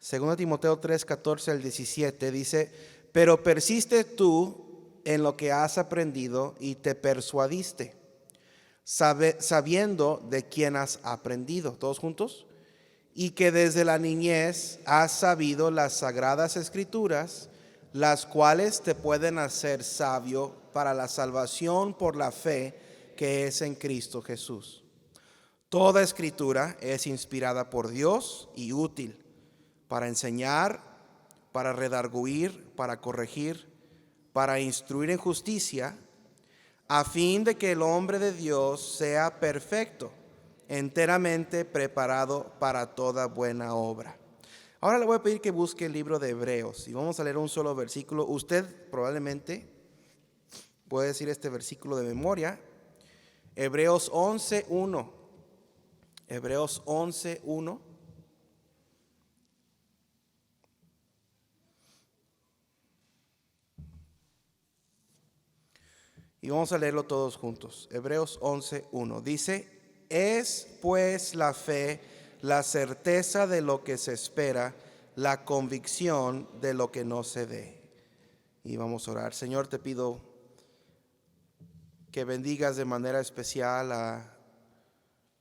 2 Timoteo 3, 14 al 17 dice: pero persiste tú en lo que has aprendido y te persuadiste, sabiendo de quién has aprendido. ¿Todos juntos? Y que desde la niñez has sabido las sagradas escrituras, las cuales te pueden hacer sabio para la salvación por la fe que es en Cristo Jesús. Toda escritura es inspirada por Dios y útil para enseñar, para redarguir, para corregir, para instruir en justicia, a fin de que el hombre de Dios sea perfecto, enteramente preparado para toda buena obra. Ahora le voy a pedir que busque el libro de Hebreos y vamos a leer un solo versículo. Usted probablemente puede decir este versículo de memoria. Hebreos 11:1. Hebreos 11:1. Y vamos a leerlo todos juntos. Hebreos 11:1 dice: es pues la fe la certeza de lo que se espera, la convicción de lo que no se ve. Y vamos a orar. Señor, te pido que bendigas de manera especial a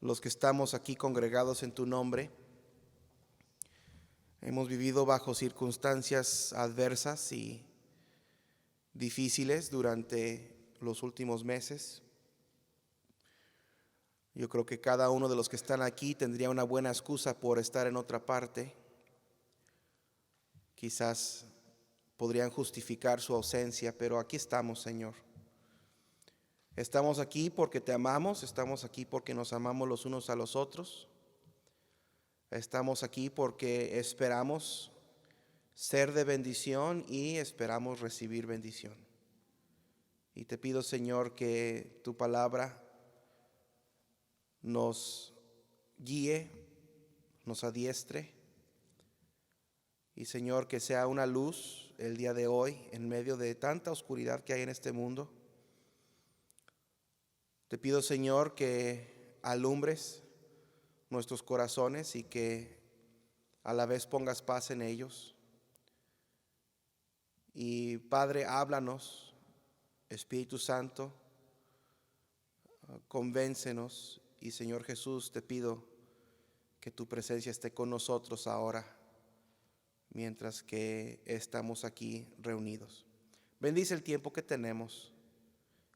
los que estamos aquí congregados en tu nombre. Hemos vivido bajo circunstancias adversas y difíciles durante los últimos meses. Yo creo que cada uno de los que están aquí tendría una buena excusa por estar en otra parte. Quizás podrían justificar su ausencia, pero aquí estamos, Señor. Estamos aquí porque te amamos, estamos aquí porque nos amamos los unos a los otros. Estamos aquí porque esperamos ser de bendición y esperamos recibir bendición. Y te pido, Señor, que tu palabra nos guíe, nos adiestre. Y, Señor, que sea una luz el día de hoy en medio de tanta oscuridad que hay en este mundo. Te pido, Señor, que alumbres nuestros corazones y que a la vez pongas paz en ellos. Y, Padre, háblanos, Espíritu Santo, convéncenos. Y, Señor Jesús, te pido que tu presencia esté con nosotros ahora, mientras que estamos aquí reunidos. Bendice el tiempo que tenemos,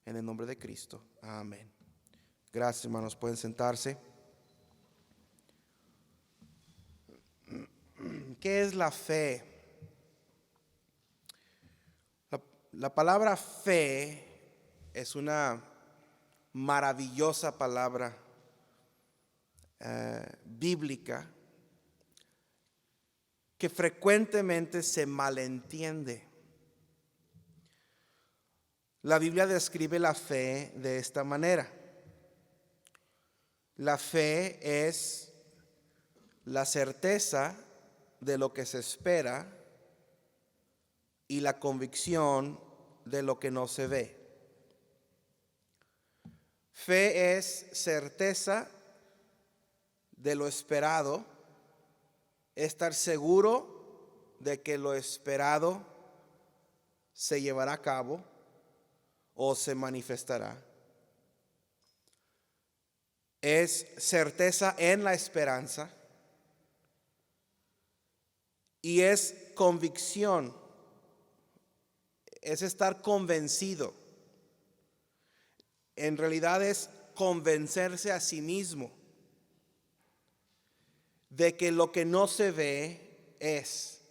en el nombre de Cristo. Amén. Gracias, hermanos. Pueden sentarse. ¿Qué es la fe? La palabra fe es una maravillosa palabra bíblica que frecuentemente se malentiende. La Biblia describe la fe de esta manera. La fe es la certeza de lo que se espera y la convicción de lo que no se ve. Fe es certeza de lo esperado, estar seguro de que lo esperado se llevará a cabo o se manifestará. Es certeza en la esperanza y es convicción, es estar convencido. En realidad es convencerse a sí mismo de que lo que no se ve es.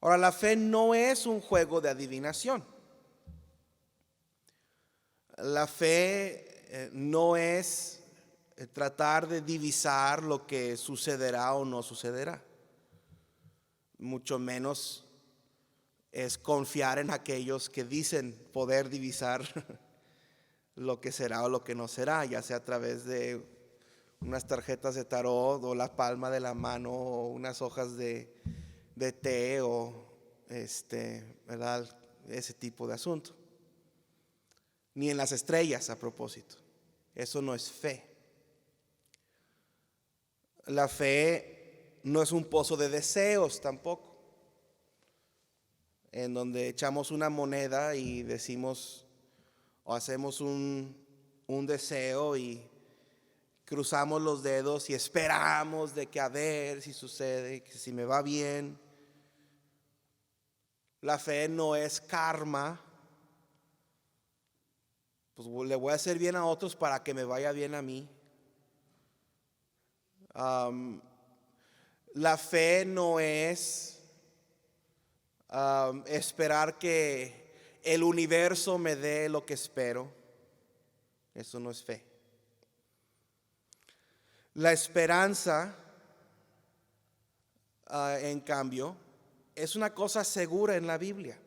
Ahora, la fe no es un juego de adivinación. La fe no es tratar de divisar lo que sucederá o no sucederá. Mucho menos es confiar en aquellos que dicen poder divisar lo que será o lo que no será, ya sea a través de unas tarjetas de tarot o la palma de la mano o unas hojas de té o ¿verdad? Ese tipo de asunto. Ni en las estrellas, a propósito. Eso no es fe. La fe no es un pozo de deseos tampoco, en donde echamos una moneda y decimos o hacemos un deseo y cruzamos los dedos y esperamos de que a ver si sucede, que si me va bien. La fe no es karma, pues le voy a hacer bien a otros para que me vaya bien a mí. La fe no es esperar que el universo me dé lo que espero. Eso no es fe. La esperanza, en cambio, es una cosa segura en la Biblia.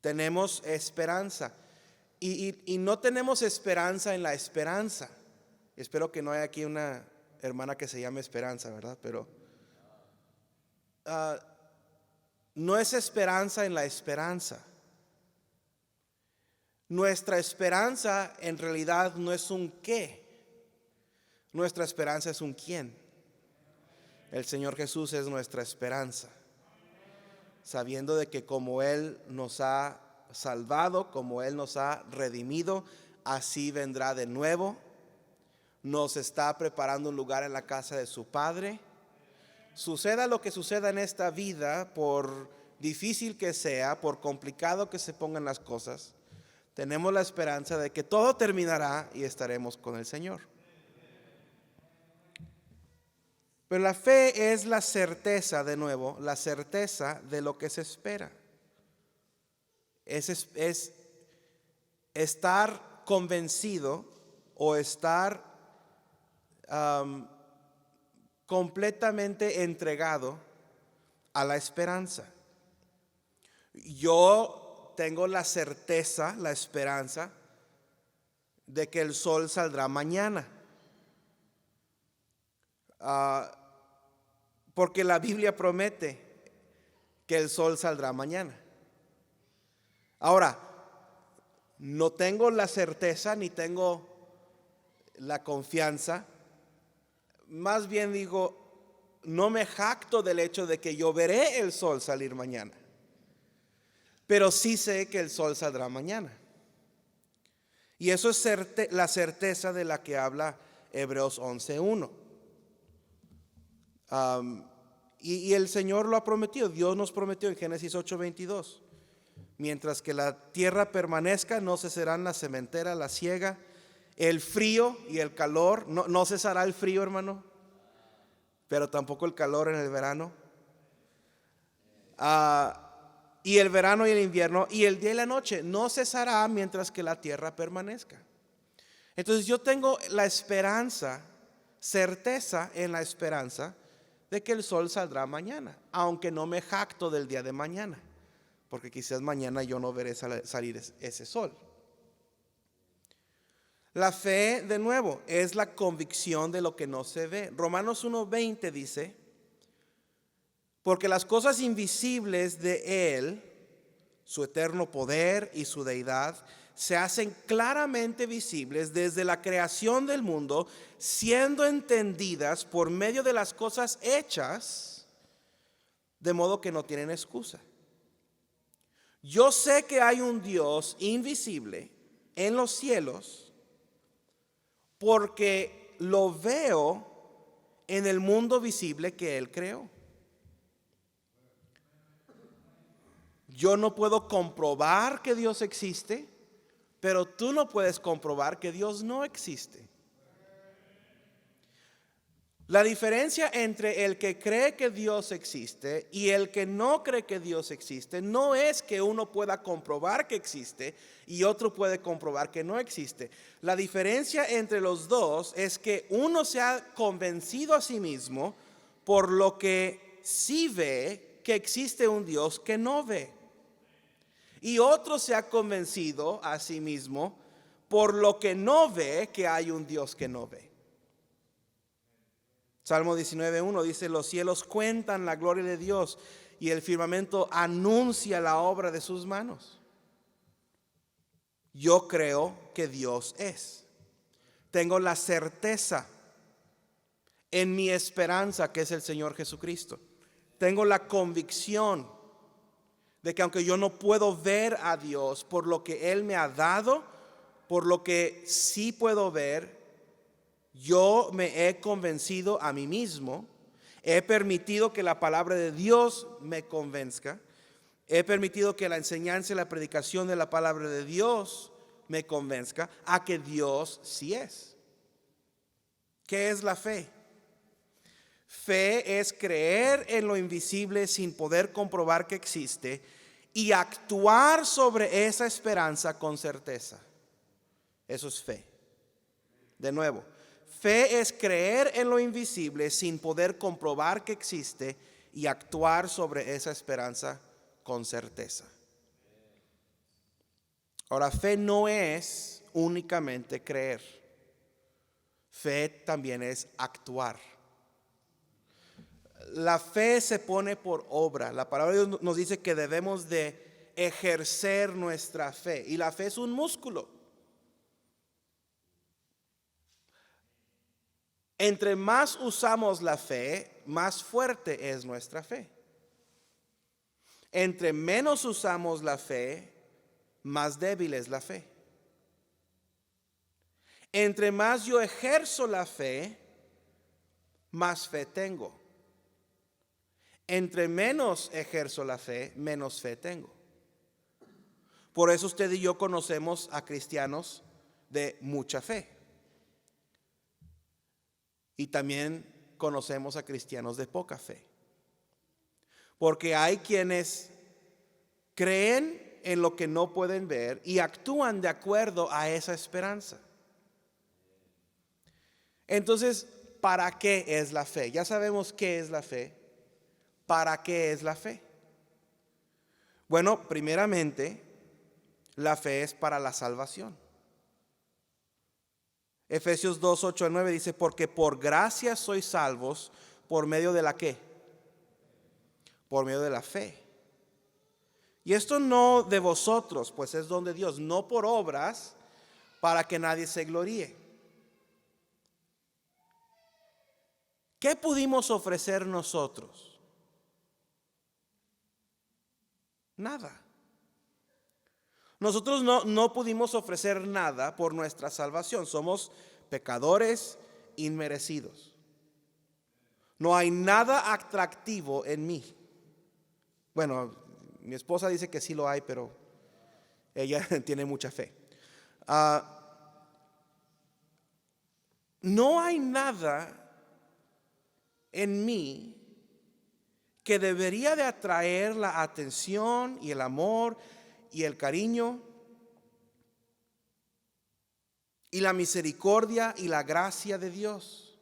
Tenemos esperanza. Y no tenemos esperanza en la esperanza. Espero que no haya aquí una hermana que se llame Esperanza, ¿verdad? Pero no es esperanza en la esperanza. Nuestra esperanza en realidad no es un qué. Nuestra esperanza es un quién. El Señor Jesús es nuestra esperanza. Sabiendo de que como Él nos ha salvado, como Él nos ha redimido, así vendrá de nuevo. Nos está preparando un lugar en la casa de su Padre. Suceda lo que suceda en esta vida, por difícil que sea, por complicado que se pongan las cosas, tenemos la esperanza de que todo terminará y estaremos con el Señor. Pero la fe es la certeza, de nuevo, la certeza de lo que se espera. Es estar convencido o estar completamente entregado a la esperanza. Yo tengo la certeza, la esperanza de que el sol saldrá mañana. Porque la Biblia promete que el sol saldrá mañana. Ahora, no tengo la certeza ni tengo la confianza. Más bien digo, no me jacto del hecho de que yo veré el sol salir mañana. Pero sí sé que el sol saldrá mañana. Y eso es la certeza de la que habla Hebreos 11:1. Y el Señor lo ha prometido. Dios nos prometió en Génesis 8:22. Mientras que la tierra permanezca, no cesarán la sementera, la siega, el frío y el calor. No cesará el frío, hermano, pero tampoco el calor en el verano. Y el verano y el invierno y el día y la noche no cesará mientras que la tierra permanezca. Entonces yo tengo la esperanza, certeza en la esperanza de que el sol saldrá mañana, aunque no me jacto del día de mañana, porque quizás mañana yo no veré salir ese sol. La fe, de nuevo, es la convicción de lo que no se ve. Romanos 1:20 dice: porque las cosas invisibles de Él, su eterno poder y su deidad, se hacen claramente visibles desde la creación del mundo, siendo entendidas por medio de las cosas hechas, de modo que no tienen excusa. Yo sé que hay un Dios invisible en los cielos, porque lo veo en el mundo visible que Él creó. Yo no puedo comprobar que Dios existe, pero tú no puedes comprobar que Dios no existe. La diferencia entre el que cree que Dios existe y el que no cree que Dios existe no es que uno pueda comprobar que existe y otro puede comprobar que no existe. La diferencia entre los dos es que uno se ha convencido a sí mismo por lo que sí ve que existe un Dios que no ve. Y otro se ha convencido a sí mismo por lo que no ve que hay un Dios que no ve. Salmo 19:1 dice: los cielos cuentan la gloria de Dios y el firmamento anuncia la obra de sus manos. Yo creo que Dios es. Tengo la certeza en mi esperanza, que es el Señor Jesucristo. Tengo la convicción de que aunque yo no puedo ver a Dios por lo que Él me ha dado, por lo que sí puedo ver, yo me he convencido a mí mismo, he permitido que la palabra de Dios me convenzca, he permitido que la enseñanza y la predicación de la palabra de Dios me convenzca a que Dios sí es. ¿Qué es la fe? Fe es creer en lo invisible sin poder comprobar que existe y actuar sobre esa esperanza con certeza. Eso es fe. De nuevo, fe es creer en lo invisible sin poder comprobar que existe y actuar sobre esa esperanza con certeza. Ahora, fe no es únicamente creer. Fe también es actuar. La fe se pone por obra. La palabra de Dios nos dice que debemos de ejercer nuestra fe. Y la fe es un músculo. Entre más usamos la fe, más fuerte es nuestra fe. Entre menos usamos la fe, más débil es la fe. Entre más yo ejerzo la fe, más fe tengo. Entre menos ejerzo la fe, menos fe tengo. Por eso usted y yo conocemos a cristianos de mucha fe. Y también conocemos a cristianos de poca fe. Porque hay quienes creen en lo que no pueden ver y actúan de acuerdo a esa esperanza. Entonces, ¿para qué es la fe? Ya sabemos qué es la fe. ¿Para qué es la fe? Bueno, primeramente, la fe es para la salvación. Efesios 2, 8 al 9 dice, porque por gracia sois salvos por medio de la ¿qué? Por medio de la fe. Y esto no de vosotros, pues es don de Dios, no por obras, para que nadie se gloríe. ¿Qué pudimos ofrecer nosotros? Nada. Nosotros no pudimos ofrecer nada por nuestra salvación. Somos pecadores inmerecidos. No hay nada atractivo en mí. Bueno, mi esposa dice que sí lo hay, pero ella tiene mucha fe. No hay nada en mí que debería de atraer la atención y el amor y el cariño y la misericordia y la gracia de Dios.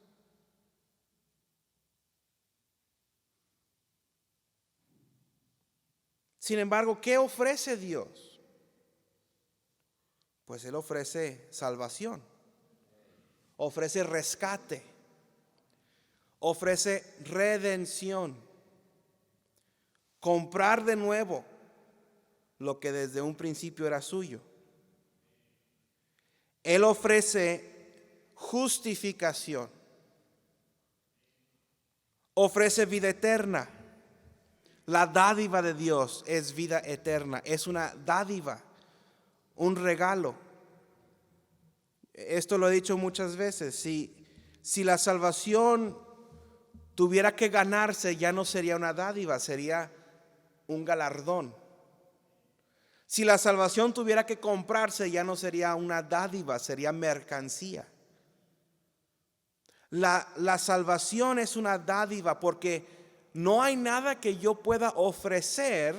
Sin embargo, ¿qué ofrece Dios? Pues Él ofrece salvación, ofrece rescate, ofrece redención, comprar de nuevo lo que desde un principio era suyo. Él ofrece justificación, ofrece vida eterna. La dádiva de Dios es vida eterna, es una dádiva, un regalo. Esto lo he dicho muchas veces, si la salvación tuviera que ganarse, ya no sería una dádiva, sería un galardón. Si la salvación tuviera que comprarse, ya no sería una dádiva, sería mercancía. La salvación es una dádiva porque no hay nada que yo pueda ofrecer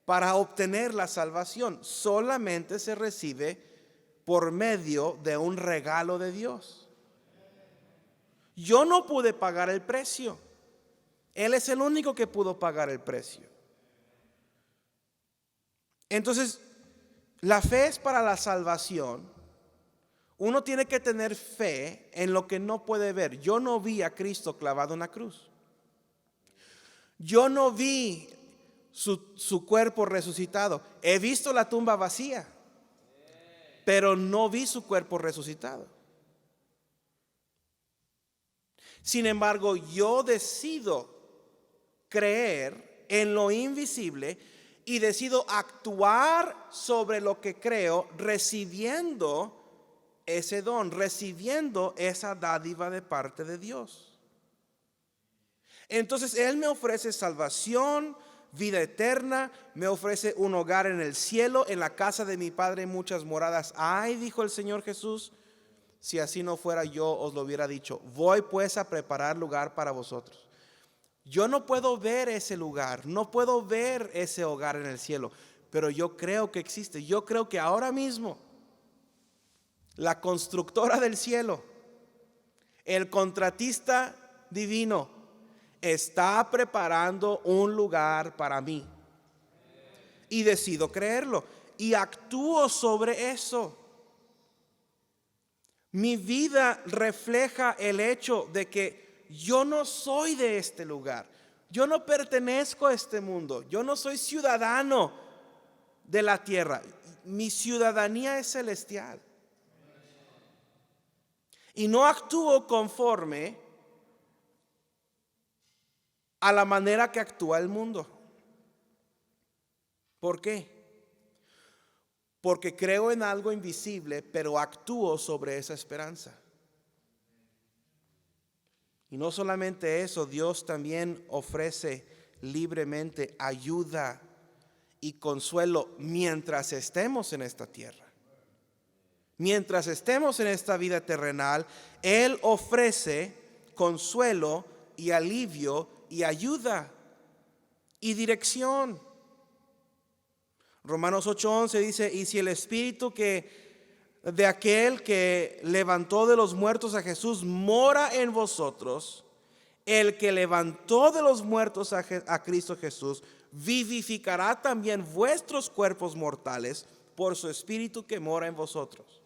para obtener la salvación. Solamente se recibe por medio de un regalo de Dios. Yo no pude pagar el precio. Él es el único que pudo pagar el precio. Entonces, la fe es para la salvación. Uno tiene que tener fe en lo que no puede ver. Yo no vi a Cristo clavado en la cruz. Yo no vi su cuerpo resucitado. He visto la tumba vacía, pero no vi su cuerpo resucitado. Sin embargo, yo decido creer en lo invisible y decido actuar sobre lo que creo, recibiendo ese don, recibiendo esa dádiva de parte de Dios. Entonces Él me ofrece salvación, vida eterna, me ofrece un hogar en el cielo. En la casa de mi Padre muchas moradas hay, dijo el Señor Jesús. Si así no fuera, yo os lo hubiera dicho. Voy pues a preparar lugar para vosotros. Yo no puedo ver ese lugar, no puedo ver ese hogar en el cielo, pero yo creo que existe. Yo creo que ahora mismo la constructora del cielo, el contratista divino, está preparando un lugar para mí. Y decido creerlo y actúo sobre eso. Mi vida refleja el hecho de que yo no soy de este lugar. Yo no pertenezco a este mundo. Yo no soy ciudadano de la tierra. Mi ciudadanía es celestial. Y no actúo conforme a la manera que actúa el mundo. ¿Por qué? Porque creo en algo invisible, pero actúo sobre esa esperanza. Y no solamente eso, Dios también ofrece libremente ayuda y consuelo mientras estemos en esta tierra. Mientras estemos en esta vida terrenal, Él ofrece consuelo y alivio y ayuda y dirección. Romanos 8:11 dice: y si el espíritu de aquel que levantó de los muertos a Jesús mora en vosotros, el que levantó de los muertos a Cristo Jesús vivificará también vuestros cuerpos mortales por su espíritu que mora en vosotros.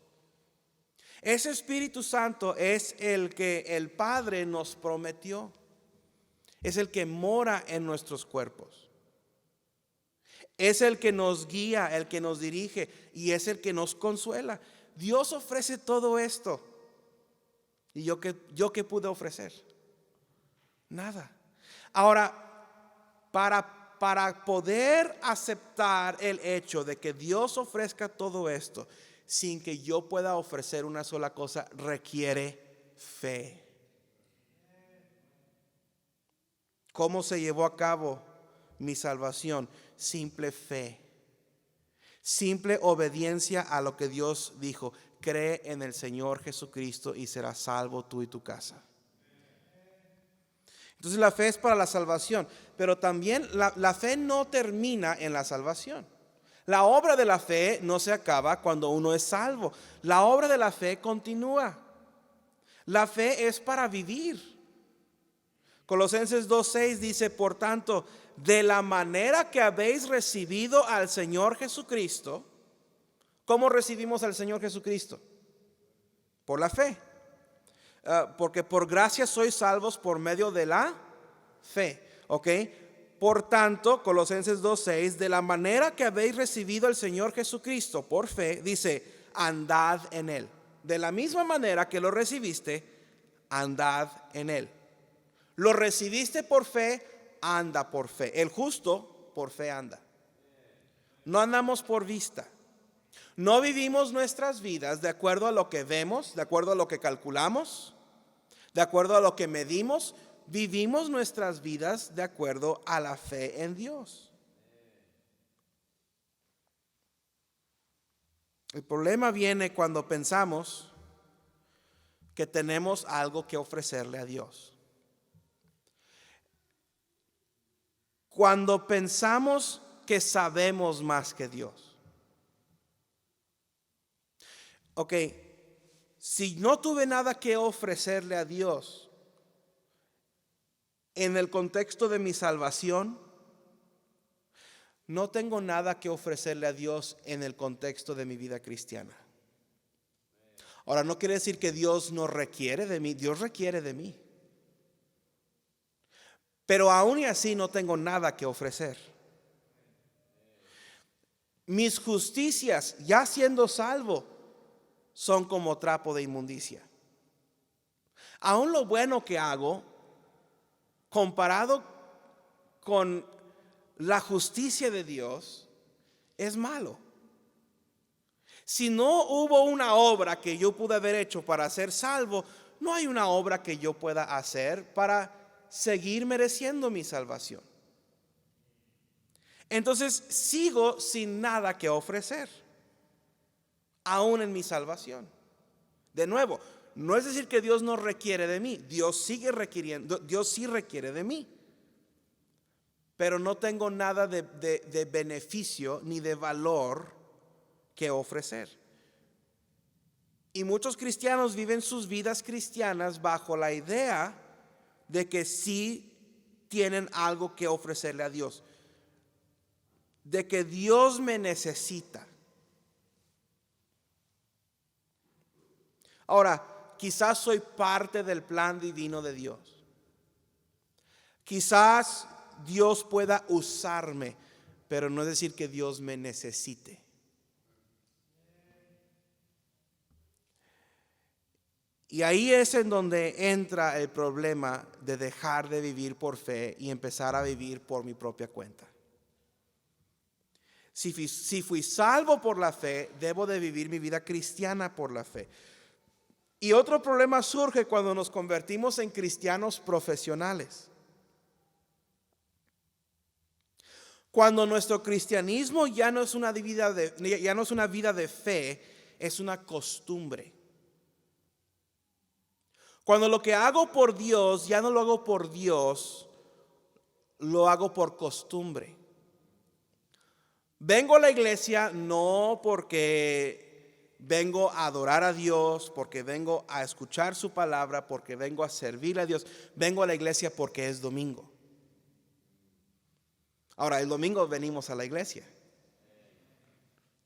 Ese Espíritu Santo es el que el Padre nos prometió. Es el que mora en nuestros cuerpos. Es el que nos guía, el que nos dirige y es el que nos consuela. Dios ofrece todo esto. ¿Y yo qué pude ofrecer? Nada. Ahora, para poder aceptar el hecho de que Dios ofrezca todo esto sin que yo pueda ofrecer una sola cosa, requiere fe. ¿Cómo se llevó a cabo mi salvación? Simple fe, simple obediencia a lo que Dios dijo. Cree en el Señor Jesucristo y serás salvo tú y tu casa. Entonces la fe es para la salvación, pero también la fe no termina en la salvación. La obra de la fe no se acaba cuando uno es salvo. La obra de la fe continúa. La fe es para vivir. Colosenses 2:6 dice: por tanto, de la manera que habéis recibido al Señor Jesucristo. ¿Cómo recibimos al Señor Jesucristo? Por la fe. Porque por gracia sois salvos por medio de la fe. ¿Ok? Por tanto, Colosenses 2:6, de la manera que habéis recibido al Señor Jesucristo por fe, dice: andad en Él. De la misma manera que lo recibiste, andad en Él. Lo recibiste por fe, anda por fe. El justo por fe anda. No andamos por vista. No vivimos nuestras vidas de acuerdo a lo que vemos, de acuerdo a lo que calculamos, de acuerdo a lo que medimos. Vivimos nuestras vidas de acuerdo a la fe en Dios. El problema viene cuando pensamos que tenemos algo que ofrecerle a Dios. Cuando pensamos que sabemos más que Dios. Ok, si no tuve nada que ofrecerle a Dios en el contexto de mi salvación, no tengo nada que ofrecerle a Dios en el contexto de mi vida cristiana. Ahora, no quiere decir que Dios no requiere de mí. Dios requiere de mí. Pero aún y así no tengo nada que ofrecer. Mis justicias, ya siendo salvo, son como trapo de inmundicia. Aún lo bueno que hago, comparado con la justicia de Dios, es malo. Si no hubo una obra que yo pude haber hecho para ser salvo, no hay una obra que yo pueda hacer para seguir mereciendo mi salvación. Entonces sigo sin nada que ofrecer, aún en mi salvación. De nuevo, no es decir que Dios no requiere de mí. Dios sigue requiriendo, Dios sí requiere de mí. Pero no tengo nada de beneficio ni de valor que ofrecer. Y muchos cristianos viven sus vidas cristianas bajo la idea de que sí tienen algo que ofrecerle a Dios, de que Dios me necesita. Ahora, quizás soy parte del plan divino de Dios. Quizás Dios pueda usarme, pero no es decir que Dios me necesite. Y ahí es en donde entra el problema de dejar de vivir por fe y empezar a vivir por mi propia cuenta. Si fui salvo por la fe, debo de vivir mi vida cristiana por la fe. Y otro problema surge cuando nos convertimos en cristianos profesionales. Cuando nuestro cristianismo ya no es una vida de fe, es una costumbre. Cuando lo que hago por Dios, ya no lo hago por Dios, lo hago por costumbre. Vengo a la iglesia no porque vengo a adorar a Dios, porque vengo a escuchar su palabra, porque vengo a servir a Dios. Vengo a la iglesia porque es domingo. Ahora, el domingo venimos a la iglesia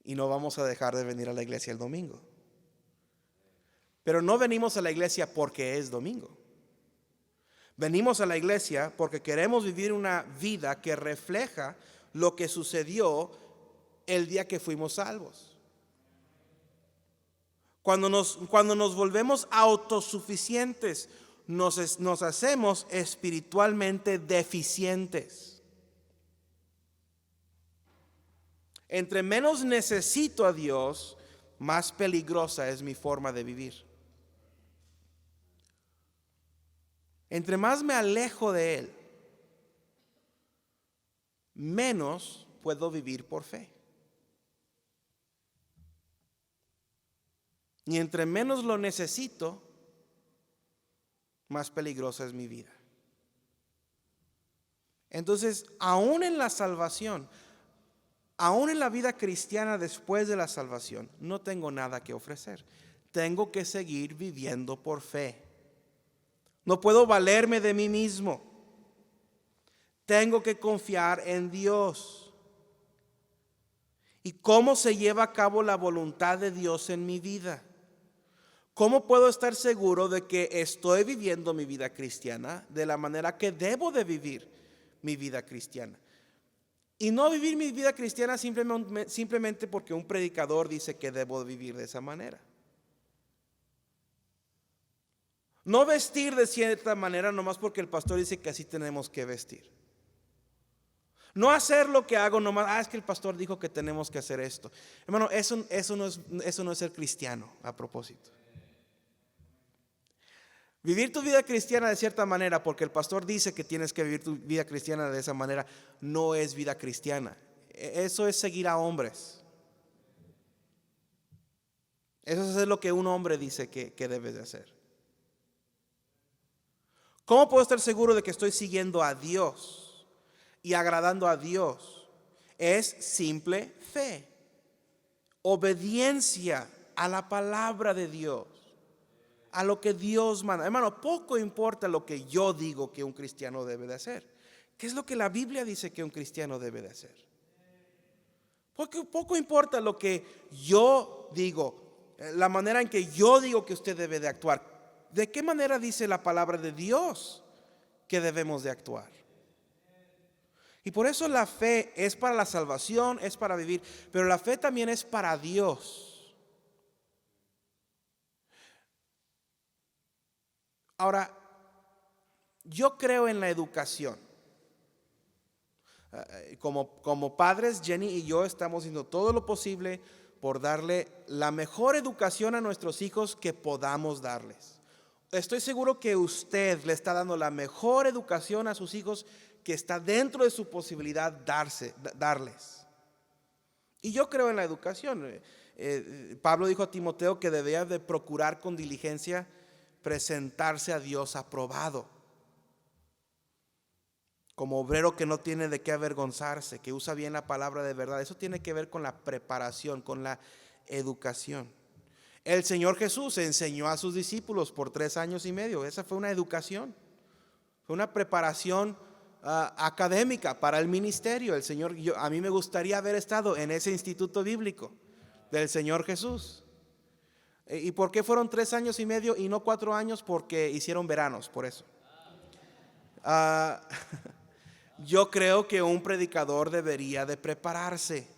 y no vamos a dejar de venir a la iglesia el domingo. Pero no venimos a la iglesia porque es domingo. Venimos a la iglesia porque queremos vivir una vida que refleja lo que sucedió el día que fuimos salvos. Cuando nos volvemos autosuficientes, nos hacemos espiritualmente deficientes. Entre menos necesito a Dios, más peligrosa es mi forma de vivir. Entre más me alejo de Él, menos puedo vivir por fe. Y entre menos lo necesito, más peligrosa es mi vida. Entonces, aún en la salvación, aún en la vida cristiana después de la salvación, no tengo nada que ofrecer. Tengo que seguir viviendo por fe. No puedo valerme de mí mismo. Tengo que confiar en Dios. ¿Y cómo se lleva a cabo la voluntad de Dios en mi vida? ¿Cómo puedo estar seguro de que estoy viviendo mi vida cristiana de la manera que debo de vivir mi vida cristiana? Y no vivir mi vida cristiana simplemente porque un predicador dice que debo vivir de esa manera. No vestir de cierta manera nomás porque el pastor dice que así tenemos que vestir. No hacer lo que hago nomás, es que el pastor dijo que tenemos que hacer esto. Hermano, eso no es ser cristiano a propósito. Vivir tu vida cristiana de cierta manera porque el pastor dice que tienes que vivir tu vida cristiana de esa manera, no es vida cristiana. Eso es seguir a hombres. Eso es hacer lo que un hombre dice que debes de hacer. ¿Cómo puedo estar seguro de que estoy siguiendo a Dios y agradando a Dios? Es simple fe, obediencia a la palabra de Dios, a lo que Dios manda. Hermano, poco importa lo que yo digo que un cristiano debe de hacer. ¿Qué es lo que la Biblia dice que un cristiano debe de hacer? Poco importa lo que yo digo, la manera en que yo digo que usted debe de actuar. ¿De qué manera dice la palabra de Dios que debemos de actuar? Y por eso la fe es para la salvación, es para vivir, pero la fe también es para Dios. Ahora, yo creo en la educación. Como padres, Jenny y yo estamos haciendo todo lo posible por darle la mejor educación a nuestros hijos que podamos darles. Estoy seguro que usted le está dando la mejor educación a sus hijos que está dentro de su posibilidad darles. Y yo creo en la educación. Pablo dijo a Timoteo que debía de procurar con diligencia presentarse a Dios aprobado, como obrero que no tiene de qué avergonzarse, que usa bien la palabra de verdad. Eso tiene que ver con la preparación, con la educación. El Señor Jesús enseñó a sus discípulos por 3 años y medio. Esa fue una educación, fue una preparación académica para el ministerio. El Señor, a mí me gustaría haber estado en ese instituto bíblico del Señor Jesús. ¿Y por qué fueron 3 años y medio y no 4 años? Porque hicieron veranos, por eso. Yo creo que un predicador debería de prepararse.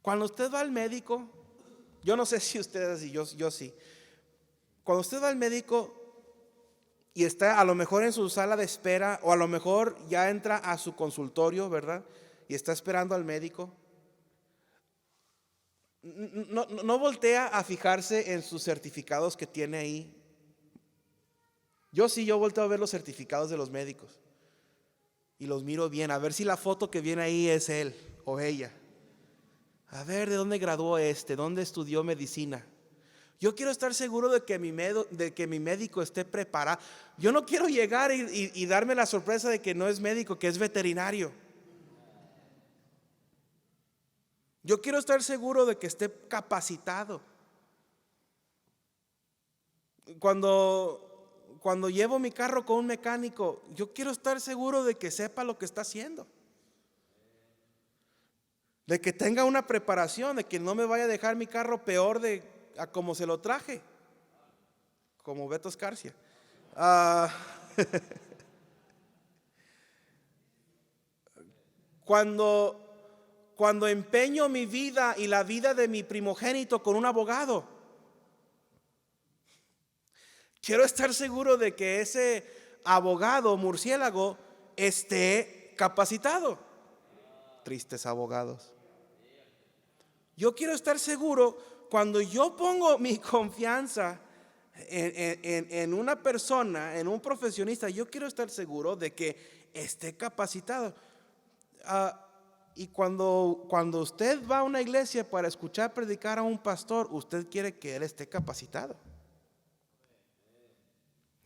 Cuando usted va al médico, yo no sé si ustedes y yo sí. Cuando usted va al médico y está a lo mejor en su sala de espera, o a lo mejor ya entra a su consultorio, ¿verdad? Y está esperando al médico. No voltea a fijarse en sus certificados que tiene ahí. Yo volteo a ver los certificados de los médicos y los miro bien, a ver si la foto que viene ahí es él o ella. A ver, ¿de dónde graduó dónde estudió medicina? Yo quiero estar seguro de que mi médico esté preparado. Yo no quiero llegar y darme la sorpresa de que no es médico, que es veterinario. Yo quiero estar seguro de que esté capacitado. Cuando llevo mi carro con un mecánico, yo quiero estar seguro de que sepa lo que está haciendo, de que tenga una preparación, de que no me vaya a dejar mi carro peor a como se lo traje, como Beto Escarcia. Cuando empeño mi vida y la vida de mi primogénito con un abogado, quiero estar seguro de que ese abogado murciélago esté capacitado. Tristes abogados. Yo quiero estar seguro, cuando yo pongo mi confianza en una persona, en un profesionista, yo quiero estar seguro de que esté capacitado. Y cuando usted va a una iglesia para escuchar predicar a un pastor, usted quiere que él esté capacitado.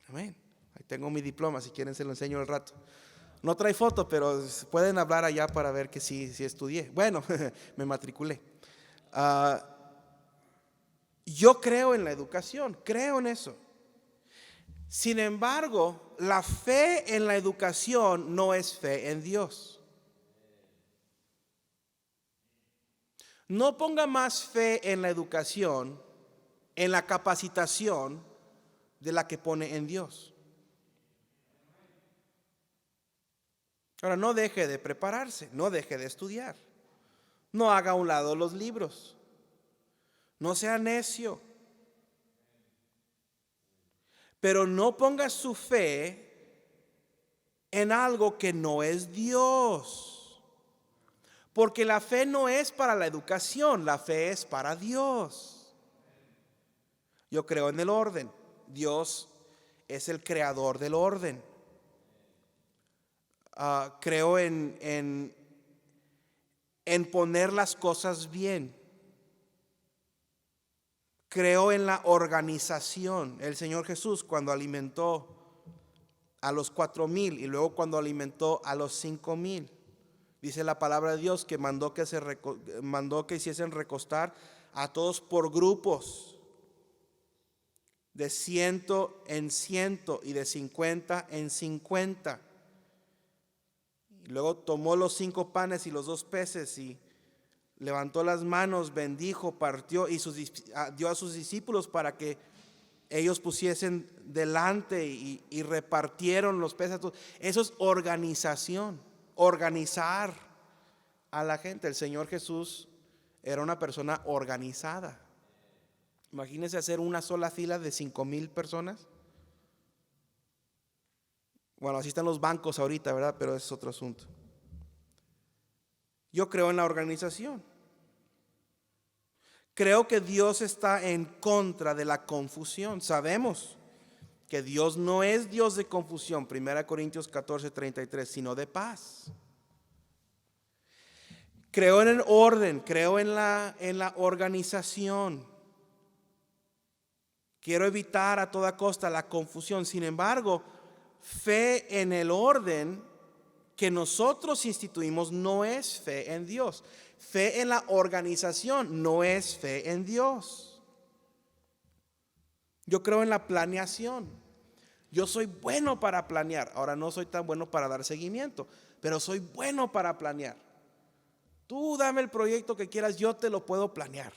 Amén. Ahí tengo mi diploma, si quieren se lo enseño al rato. No trae foto, pero pueden hablar allá para ver que sí estudié. Bueno, me matriculé. Yo creo en la educación, creo en eso. Sin embargo, la fe en la educación no es fe en Dios. No ponga más fe en la educación, en la capacitación, de la que pone en Dios. Ahora, no deje de prepararse, no deje de estudiar. No haga a un lado los libros. No sea necio. Pero no ponga su fe en algo que no es Dios. Porque la fe no es para la educación, la fe es para Dios. Yo creo en el orden. Dios es el creador del orden. Creo en poner las cosas bien. Creo en la organización. El Señor Jesús, cuando alimentó a los 4,000 y luego cuando alimentó a los 5,000, dice la palabra de Dios que mandó que hiciesen recostar a todos por grupos, de 100 en 100 y de 50 en 50. Y luego tomó los 5 panes y los 2 peces y levantó las manos, bendijo, partió y dio a sus discípulos para que ellos pusiesen delante y repartieron los peces. Eso es organización, organizar a la gente. El Señor Jesús Era una persona organizada. Imagínense hacer una sola fila de 5,000 personas. Bueno, así están los bancos ahorita, ¿verdad? Pero ese es otro asunto. Yo creo en la organización. Creo que Dios está en contra de la confusión. Sabemos que Dios no es Dios de confusión, 1 Corintios 14:33, sino de paz. Creo en el orden, creo en la organización. Quiero evitar a toda costa la confusión. Sin embargo, fe en el orden que nosotros instituimos no es fe en Dios. Fe en la organización no es fe en Dios. Yo creo en la planeación. Yo soy bueno para planear. Ahora no soy tan bueno para dar seguimiento, pero soy bueno para planear. Tú dame el proyecto que quieras, yo te lo puedo planear.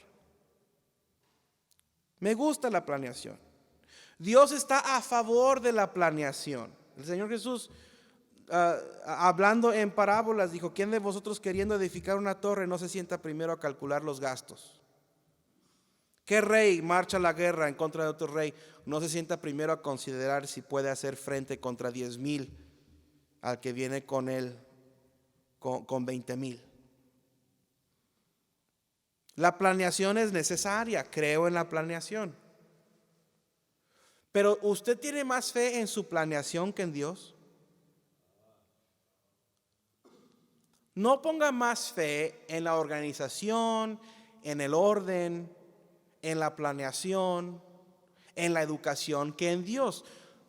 Me gusta la planeación. Dios está a favor de la planeación. El Señor Jesús, hablando en parábolas, dijo: ¿quién de vosotros, queriendo edificar una torre, no se sienta primero a calcular los gastos? ¿Qué rey marcha a la guerra en contra de otro rey no se sienta primero a considerar si puede hacer frente contra 10,000 al que viene con él con 20,000? La planeación es necesaria, creo en la planeación. Pero ¿usted tiene más fe en su planeación que en Dios? No ponga más fe en la organización, en el orden, en la planeación, en la educación que en Dios.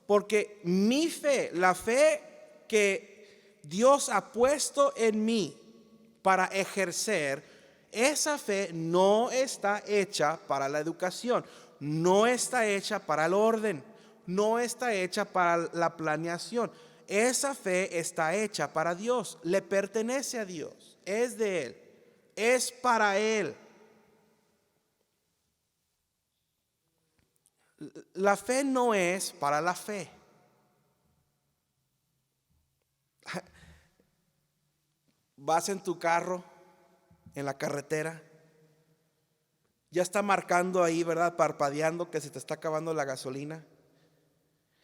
Porque mi fe, la fe que Dios ha puesto en mí para ejercer, esa fe no está hecha para la educación, no está hecha para el orden, no está hecha para la planeación. Esa fe está hecha para Dios, le pertenece a Dios, es de Él, es para Él. La fe no es para la fe. Vas en tu carro, en la carretera, ya está marcando ahí, ¿verdad? Parpadeando que se te está acabando la gasolina.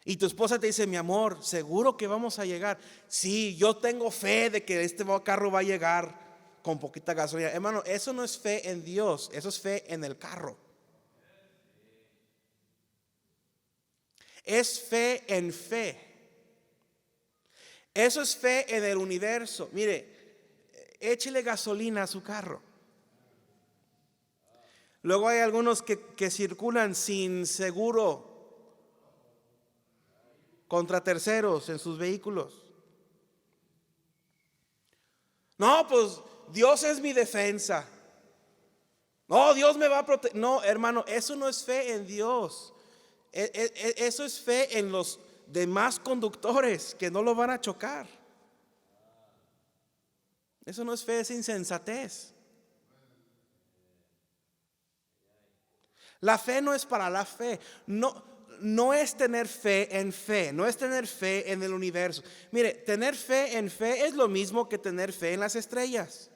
Y tu esposa te dice: mi amor, ¿seguro que vamos a llegar? Sí, yo tengo fe de que este carro va a llegar con poquita gasolina. Hermano, eso no es fe en Dios, eso es fe en el carro. Es fe en fe. Eso es fe en el universo. Mire, échele gasolina a su carro. Luego hay algunos que circulan sin seguro contra terceros en sus vehículos. No, pues Dios es mi defensa. No, Dios me va a proteger. No, hermano, eso no es fe en Dios. Eso es fe en los demás conductores que no lo van a chocar. Eso no es fe, es insensatez. La fe no es para la fe. No es tener fe, no es tener fe en el universo. Mire, tener fe en fe es lo mismo que tener fe en las estrellas.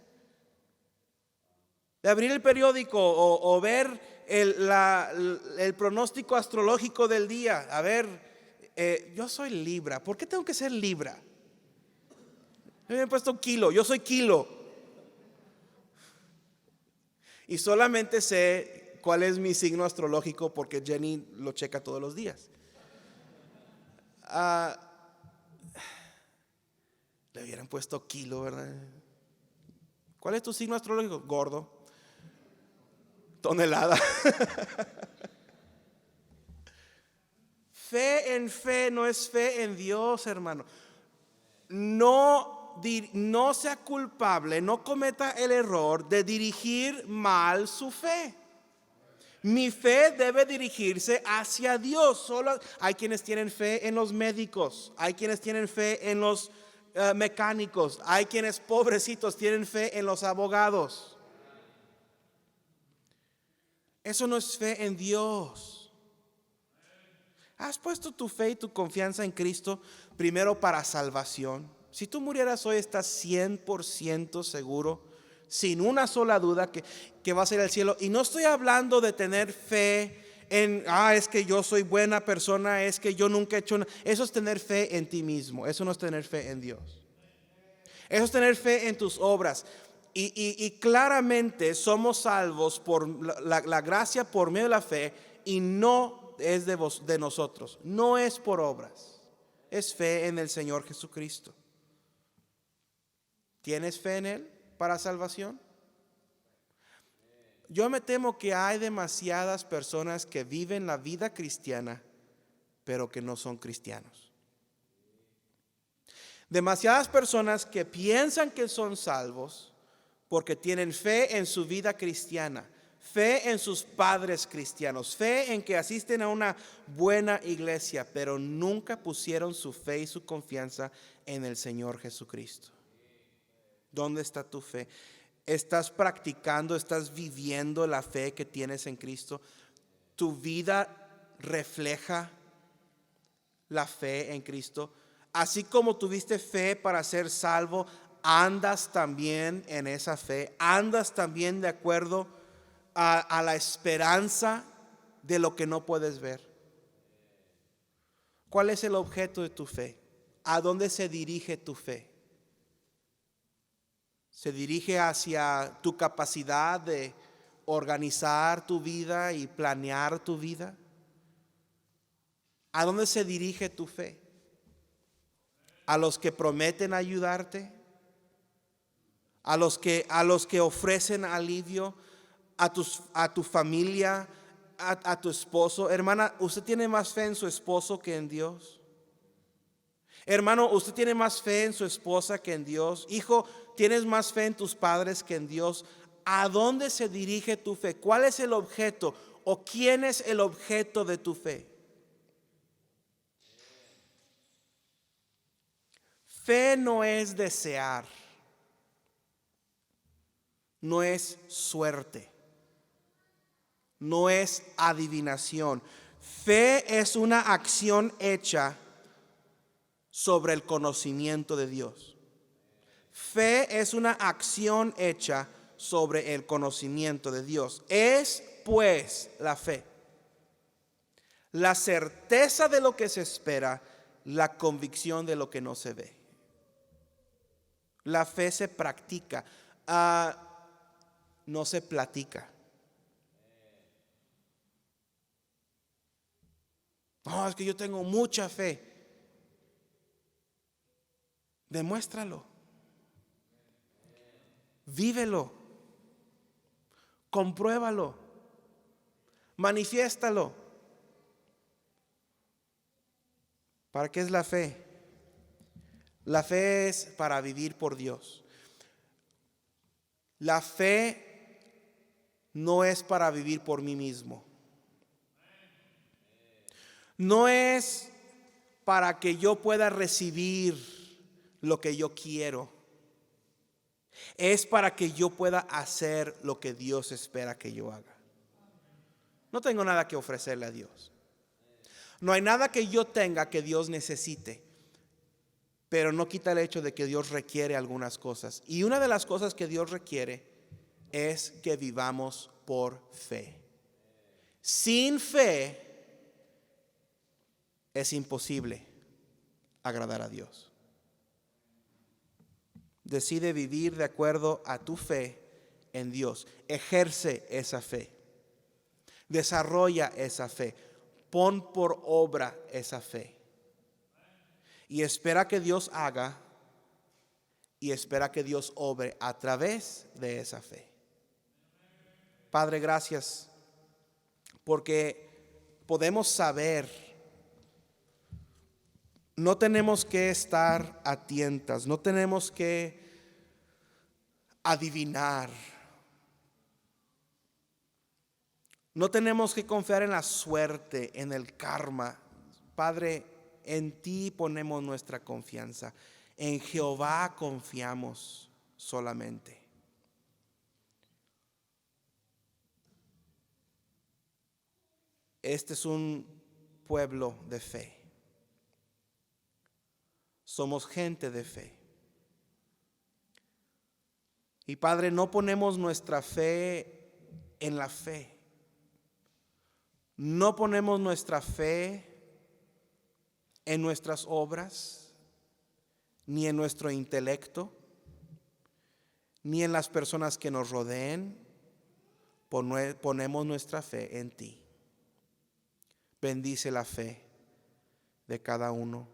De abrir el periódico o ver el pronóstico astrológico del día. A ver, yo soy Libra. ¿Por qué tengo que ser Libra? Me han puesto kilo, yo soy kilo. Y solamente sé cuál es mi signo astrológico porque Jenny lo checa todos los días. Le hubieran puesto kilo, ¿verdad? ¿Cuál es tu signo astrológico? Gordo. Tonelada. Fe en fe no es fe en Dios, hermano. No sea culpable, no cometa el error de dirigir mal su fe. Mi fe debe dirigirse hacia Dios. Solo hay quienes tienen fe en los médicos, hay quienes tienen fe en los mecánicos, hay quienes, pobrecitos, tienen fe en los abogados. Eso no es fe en Dios. ¿Has puesto tu fe y tu confianza en Cristo primero para salvación? Si tú murieras hoy, ¿estás 100% seguro sin una sola duda que vas a ir al cielo. Y no estoy hablando de tener fe en, es que yo soy buena persona, es que yo nunca he hecho nada. Eso es tener fe en ti mismo, eso no es tener fe en Dios. Eso es tener fe en tus obras. Y claramente somos salvos por la gracia por medio de la fe, y no es de nosotros, no es por obras, es fe en el Señor Jesucristo. ¿Tienes fe en Él para salvación? Yo me temo que hay demasiadas personas que viven la vida cristiana, pero que no son cristianos. Demasiadas personas que piensan que son salvos porque tienen fe en su vida cristiana, fe en sus padres cristianos, fe en que asisten a una buena iglesia, pero nunca pusieron su fe y su confianza en el Señor Jesucristo. ¿Dónde está tu fe? ¿Estás practicando, estás viviendo la fe que tienes en Cristo? ¿Tu vida refleja la fe en Cristo? Así como tuviste fe para ser salvo, ¿andas también en esa fe? ¿Andas también de acuerdo a la esperanza de lo que no puedes ver? ¿Cuál es el objeto de tu fe? ¿A dónde se dirige tu fe? ¿Se dirige hacia tu capacidad de organizar tu vida y planear tu vida? ¿A dónde se dirige tu fe? ¿A los que prometen ayudarte? ¿A los que ofrecen alivio? ¿A tu familia? ¿A tu esposo? Hermana, ¿usted tiene más fe en su esposo que en Dios? Hermano, ¿usted tiene más fe en su esposa que en Dios? Hijo, ¿tienes más fe en tus padres que en Dios? ¿A dónde se dirige tu fe? ¿Cuál es el objeto o quién es el objeto de tu fe? Fe no es desear, no es suerte, no es adivinación. Fe es una acción hecha sobre el conocimiento de Dios. Fe es una acción hecha sobre el conocimiento de Dios. Es pues la fe la certeza de lo que se espera, la convicción de lo que no se ve. La fe se practica, no se platica. No, es que yo tengo mucha fe. Demuéstralo. Vívelo. Compruébalo. Manifiéstalo. ¿Para qué es la fe? La fe es para vivir por Dios. La fe no es para vivir por mí mismo. No es para que yo pueda recibir lo que yo quiero. Es para que yo pueda hacer lo que Dios espera que yo haga. No tengo nada que ofrecerle a Dios. No hay nada que yo tenga que Dios necesite. Pero no quita el hecho de que Dios requiere algunas cosas. Y una de las cosas que Dios requiere es que vivamos por fe. Sin fe es imposible agradar a Dios. Decide vivir de acuerdo a tu fe en Dios. Ejerce esa fe. Desarrolla esa fe. Pon por obra esa fe. Y espera que Dios haga y espera que Dios obre a través de esa fe. Padre, gracias porque podemos saber. No tenemos que estar a tientas, no tenemos que adivinar. No tenemos que confiar en la suerte, en el karma. Padre, en ti ponemos nuestra confianza. En Jehová confiamos solamente. Este es un pueblo de fe. Somos gente de fe. Y Padre, no ponemos nuestra fe en la fe. No ponemos nuestra fe en nuestras obras, ni en nuestro intelecto, ni en las personas que nos rodeen. Ponemos nuestra fe en ti. Bendice la fe de cada uno.